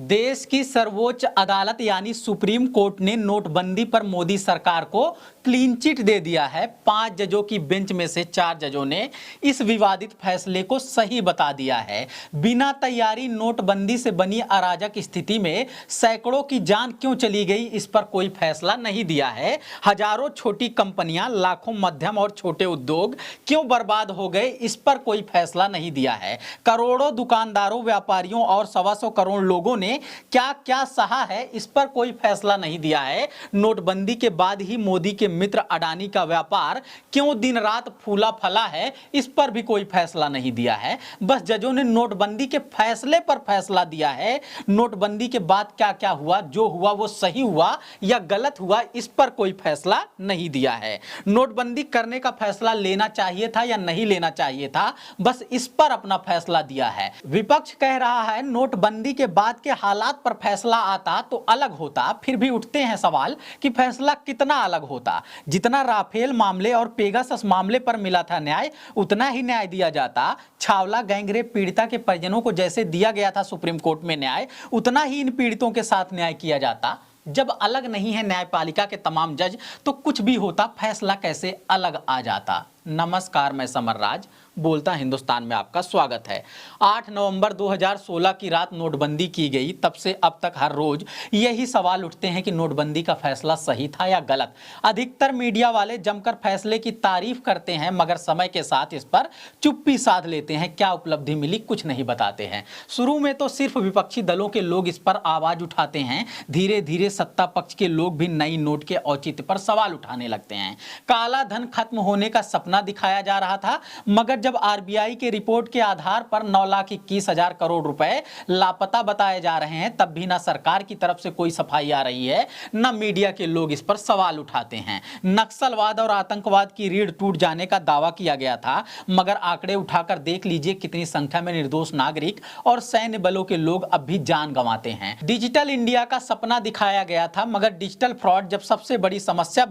देश की सर्वोच्च अदालत यानी सुप्रीम कोर्ट ने नोटबंदी पर मोदी सरकार को क्लीन चिट दे दिया है। 5 जजों की बेंच में से 4 जजों ने इस विवादित फैसले को सही बता दिया है। बिना तैयारी नोटबंदी से बनी अराजक स्थिति में सैकड़ों की जान क्यों चली गई, इस पर कोई फैसला नहीं दिया है। हजारों छोटी कंपनियां, लाखों मध्यम और छोटे उद्योग क्यों बर्बाद हो गए, इस पर कोई फैसला नहीं दिया है। करोड़ों दुकानदारों, व्यापारियों और 125 करोड़ लोगों ने क्या क्या सहा है, इस पर कोई फैसला नहीं दिया है। नोटबंदी के बाद ही मोदी के मित्र अडानी का व्यापार क्यों दिन रात फूला फला है, इस पर भी कोई फैसला नहीं दिया है। बस जजों ने नोटबंदी के फैसले पर फैसला दिया है। नोटबंदी के बाद क्या क्या हुआ, जो हुआ वो सही हुआ या गलत हुआ, इस पर कोई फैसला नहीं दिया है। नोटबंदी करने का फैसला लेना चाहिए था या नहीं लेना चाहिए था, बस इस पर अपना फैसला दिया है। विपक्ष कह रहा है नोटबंदी के बाद के हालात पर फैसला आता तो अलग होता। फिर भी उठते हैं सवाल कि फैसला कितना अलग होता। जितना राफेल मामले और पेगासस मामले पर मिला था न्याय, उतना ही न्याय दिया जाता। छावला गैंगरेप पीड़िता के परिजनों को जैसे दिया गया था सुप्रीम कोर्ट में न्याय, उतना ही इन पीड़ितों के साथ न्याय किया जाता। जब अलग नहीं है न्यायपालिका के तमाम जज, तो कुछ भी होता, फैसला कैसे अलग आ जाता। नमस्कार, मैं समर राज बोलता हिंदुस्तान में आपका स्वागत है। 8 नवंबर 2016 की रात नोटबंदी की गई। तब से अब तक हर रोज यही सवाल उठते हैं कि नोटबंदी का फैसला सही था या गलत। अधिकतर मीडिया वाले जमकर फैसले की तारीफ करते हैं, मगर समय के साथ इस पर चुप्पी साध लेते हैं। क्या उपलब्धि मिली, कुछ नहीं बताते हैं। शुरू में तो सिर्फ विपक्षी दलों के लोग इस पर आवाज उठाते हैं। धीरे धीरे सत्ता पक्ष के लोग भी नई नोट के औचित्य पर सवाल उठाने लगते हैं। काला धन खत्म होने का सपना दिखाया जा रहा था, मगर जब आरबीआई के रिपोर्ट के आधार पर 9,21,000 करोड़ रुपए लापता बताए जा रहे हैं, तब भी ना सरकार की तरफ से कोई सफाई आ रही है, ना मीडिया के लोग इस पर सवाल उठाते हैं। नक्सलवाद और आतंकवाद की रीढ़ टूट जाने का दावा किया गया था, मगर आंकड़े उठाकर देख लीजिए कितनी संख्या में निर्दोष नागरिक और सैन्य बलों के लोग अब भी जान गंवाते हैं। डिजिटल इंडिया का सपना दिखाया गया था, मगर डिजिटल फ्रॉड जब सबसे बड़ी समस्या बन